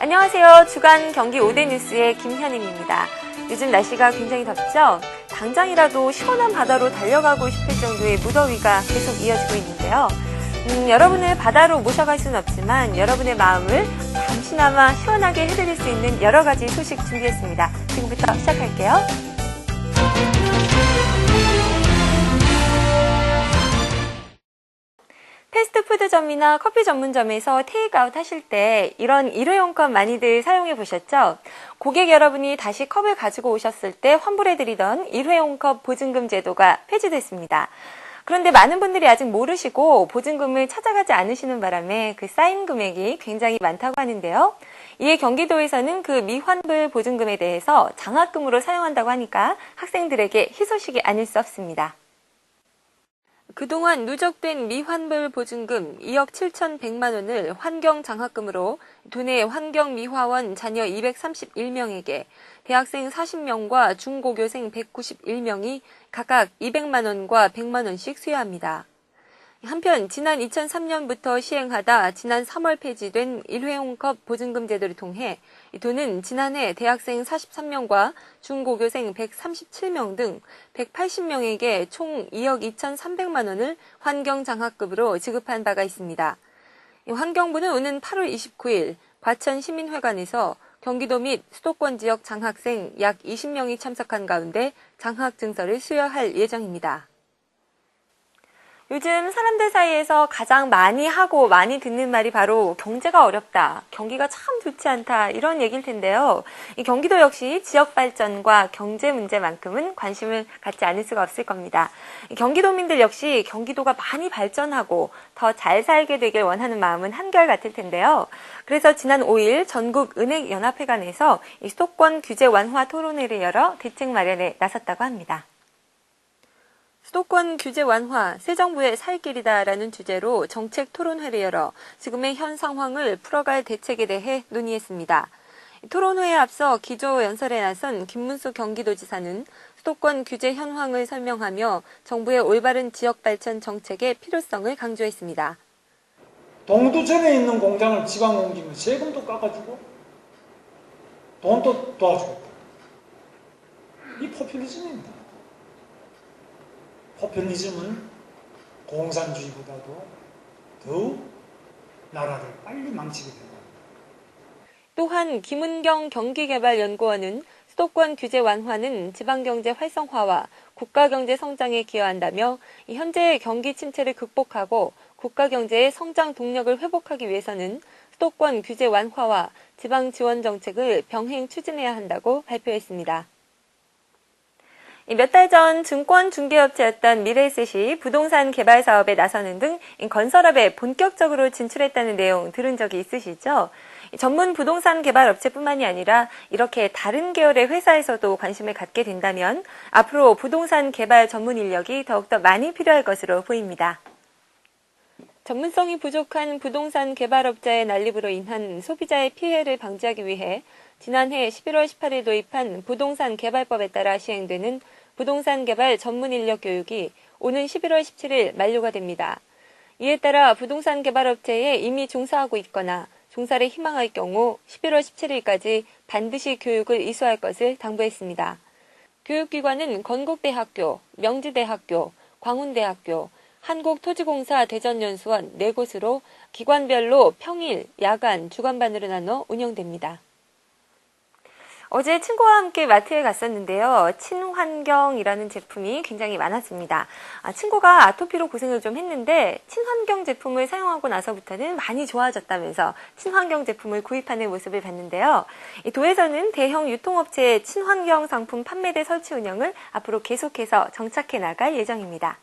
안녕하세요. 주간 경기 5대 뉴스의 김현임입니다. 요즘 날씨가 굉장히 덥죠? 당장이라도 시원한 바다로 달려가고 싶을 정도의 무더위가 계속 이어지고 있는데요. 여러분을 바다로 모셔갈 수는 없지만 여러분의 마음을 잠시나마 시원하게 해드릴 수 있는 여러 가지 소식 준비했습니다. 지금부터 시작할게요. 패스트푸드점이나 커피 전문점에서 테이크아웃 하실 때 이런 일회용 컵 많이들 사용해 보셨죠? 고객 여러분이 다시 컵을 가지고 오셨을 때 환불해드리던 일회용 컵 보증금 제도가 폐지됐습니다. 그런데 많은 분들이 아직 모르시고 보증금을 찾아가지 않으시는 바람에 그 쌓인 금액이 굉장히 많다고 하는데요. 이에 경기도에서는 그 미환불 보증금에 대해서 장학금으로 사용한다고 하니까 학생들에게 희소식이 아닐 수 없습니다. 그동안 누적된 미환불 보증금 2억 7,100만 원을 환경장학금으로 도내 환경미화원 자녀 231명에게 대학생 40명과 중고교생 191명이 각각 200만 원과 100만 원씩 수여합니다. 한편 지난 2003년부터 시행하다 지난 3월 폐지된 일회용컵 보증금 제도를 통해 도는 지난해 대학생 43명과 중고교생 137명 등 180명에게 총 2억 2,300만 원을 환경장학금으로 지급한 바가 있습니다. 환경부는 오는 8월 29일 과천시민회관에서 경기도 및 수도권 지역 장학생 약 20명이 참석한 가운데 장학증서를 수여할 예정입니다. 요즘 사람들 사이에서 가장 많이 하고 많이 듣는 말이 바로 경제가 어렵다, 경기가 참 좋지 않다 이런 얘기일 텐데요. 이 경기도 역시 지역 발전과 경제 문제만큼은 관심을 갖지 않을 수가 없을 겁니다. 경기도민들 역시 경기도가 많이 발전하고 더 잘 살게 되길 원하는 마음은 한결같을 텐데요. 그래서 지난 5일 전국은행연합회관에서 이 수도권 규제 완화 토론회를 열어 대책 마련에 나섰다고 합니다. 수도권 규제 완화, 새 정부의 살 길이다라는 주제로 정책 토론회를 열어 지금의 현 상황을 풀어갈 대책에 대해 논의했습니다. 토론회에 앞서 기조 연설에 나선 김문수 경기도지사는 수도권 규제 현황을 설명하며 정부의 올바른 지역 발전 정책의 필요성을 강조했습니다. 동두천에 있는 공장을 지방 옮기면 세금도 깎아주고 돈도 도와주고 이 포퓰리즘입니다. 포퓰리즘은 공산주의보다도 더욱 나라를 빨리 망치게 된다. 또한 김은경 경기개발연구원은 수도권 규제 완화는 지방경제 활성화와 국가경제 성장에 기여한다며 현재의 경기 침체를 극복하고 국가경제의 성장 동력을 회복하기 위해서는 수도권 규제 완화와 지방지원 정책을 병행 추진해야 한다고 발표했습니다. 몇 달 전 증권 중개업체였던 미래에셋이 부동산 개발 사업에 나서는 등 건설업에 본격적으로 진출했다는 내용 들은 적이 있으시죠? 전문 부동산 개발 업체뿐만이 아니라 이렇게 다른 계열의 회사에서도 관심을 갖게 된다면 앞으로 부동산 개발 전문 인력이 더욱더 많이 필요할 것으로 보입니다. 전문성이 부족한 부동산 개발업자의 난립으로 인한 소비자의 피해를 방지하기 위해 지난해 11월 18일 도입한 부동산 개발법에 따라 시행되는 부동산 개발 전문 인력 교육이 오는 11월 17일 만료가 됩니다. 이에 따라 부동산 개발업체에 이미 종사하고 있거나 종사를 희망할 경우 11월 17일까지 반드시 교육을 이수할 것을 당부했습니다. 교육기관은 건국대학교, 명지대학교, 광운대학교, 한국토지공사 대전연수원 4곳으로 기관별로 평일, 야간, 주간반으로 나눠 운영됩니다. 어제 친구와 함께 마트에 갔었는데요. 친환경이라는 제품이 굉장히 많았습니다. 친구가 아토피로 고생을 좀 했는데 친환경 제품을 사용하고 나서부터는 많이 좋아졌다면서 친환경 제품을 구입하는 모습을 봤는데요. 도에서는 대형 유통업체의 친환경 상품 판매대 설치 운영을 앞으로 계속해서 정착해 나갈 예정입니다.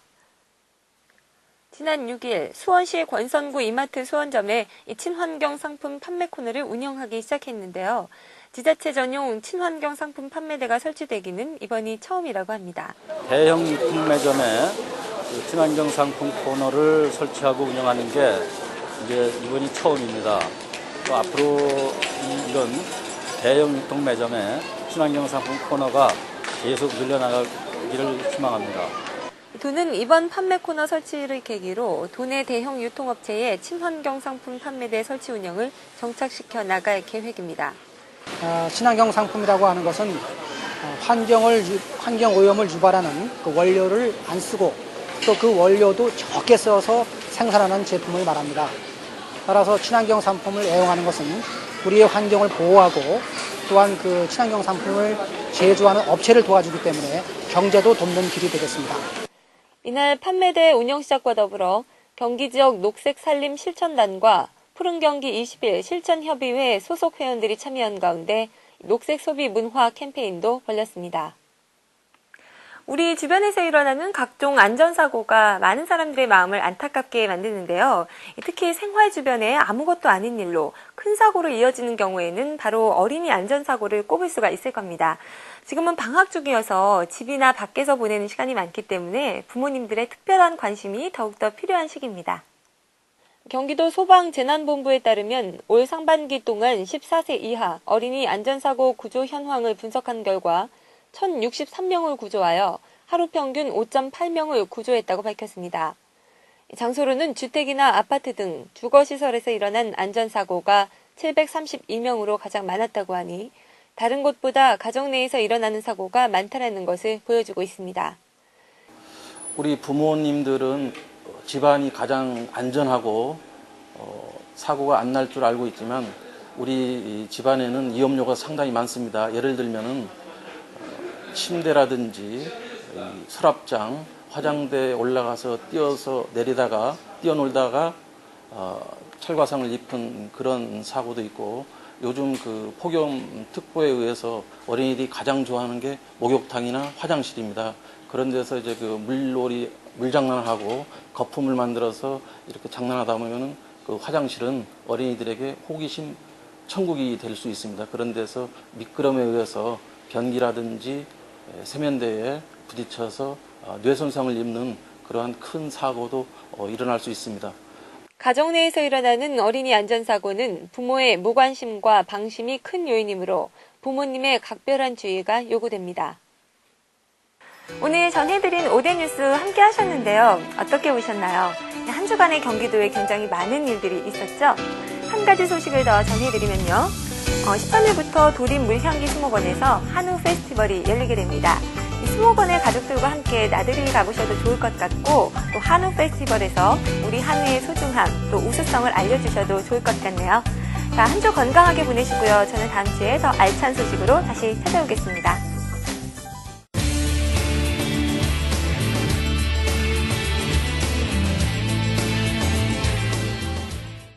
지난 6일 수원시 권선구 이마트 수원점에 친환경 상품 판매 코너를 운영하기 시작했는데요. 지자체 전용 친환경 상품 판매대가 설치되기는 이번이 처음이라고 합니다. 대형 유통 매점에 친환경 상품 코너를 설치하고 운영하는 게 이제 이번이 처음입니다. 또 앞으로 이런 대형 유통 매점에 친환경 상품 코너가 계속 늘려나가기를 희망합니다. 도는 이번 판매 코너 설치를 계기로 도내 대형 유통업체의 친환경 상품 판매대 설치 운영을 정착시켜 나갈 계획입니다. 친환경 상품이라고 하는 것은 환경 오염을 유발하는 그 원료를 안 쓰고 또 그 원료도 적게 써서 생산하는 제품을 말합니다. 따라서 친환경 상품을 애용하는 것은 우리의 환경을 보호하고 또한 그 친환경 상품을 제조하는 업체를 도와주기 때문에 경제도 돕는 길이 되겠습니다. 이날 판매대 운영 시작과 더불어 경기 지역 녹색 산림 실천단과 푸른 경기 20일 실천협의회 소속 회원들이 참여한 가운데 녹색 소비 문화 캠페인도 벌였습니다. 우리 주변에서 일어나는 각종 안전사고가 많은 사람들의 마음을 안타깝게 만드는데요. 특히 생활 주변에 아무것도 아닌 일로 큰 사고로 이어지는 경우에는 바로 어린이 안전사고를 꼽을 수가 있을 겁니다. 지금은 방학 중이어서 집이나 밖에서 보내는 시간이 많기 때문에 부모님들의 특별한 관심이 더욱더 필요한 시기입니다. 경기도 소방재난본부에 따르면 올 상반기 동안 14세 이하 어린이 안전사고 구조 현황을 분석한 결과 1,063명을 구조하여 하루 평균 5.8명을 구조했다고 밝혔습니다. 장소로는 주택이나 아파트 등 주거시설에서 일어난 안전사고가 732명으로 가장 많았다고 하니 다른 곳보다 가정 내에서 일어나는 사고가 많다는 것을 보여주고 있습니다. 우리 부모님들은 집안이 가장 안전하고 사고가 안 날 줄 알고 있지만 우리 집안에는 위험요가 상당히 많습니다. 예를 들면은 침대라든지 서랍장, 화장대에 올라가서 뛰어놀다가 철과상을 입은 그런 사고도 있고 요즘 그 폭염 특보에 의해서 어린이들이 가장 좋아하는 게 목욕탕이나 화장실입니다. 그런 데서 이제 그 물장난하고 거품을 만들어서 이렇게 장난하다 보면은 그 화장실은 어린이들에게 호기심 천국이 될 수 있습니다. 그런 데서 미끄럼에 의해서 변기라든지 세면대에 부딪혀서 뇌 손상을 입는 그러한 큰 사고도 일어날 수 있습니다. 가정 내에서 일어나는 어린이 안전사고는 부모의 무관심과 방심이 큰 요인이므로 부모님의 각별한 주의가 요구됩니다. 오늘 전해드린 오대 뉴스 함께 하셨는데요. 어떻게 보셨나요? 한 주간의 경기도에 굉장히 많은 일들이 있었죠. 한 가지 소식을 더 전해드리면요. 13일부터 도림 물향기 수목원에서 한우 페스티벌이 열리게 됩니다. 이 수목원에 가족들과 함께 나들이 가보셔도 좋을 것 같고 또 한우 페스티벌에서 우리 한우의 소중함 또 우수성을 알려주셔도 좋을 것 같네요. 자, 한 주 건강하게 보내시고요. 저는 다음 주에 더 알찬 소식으로 다시 찾아오겠습니다.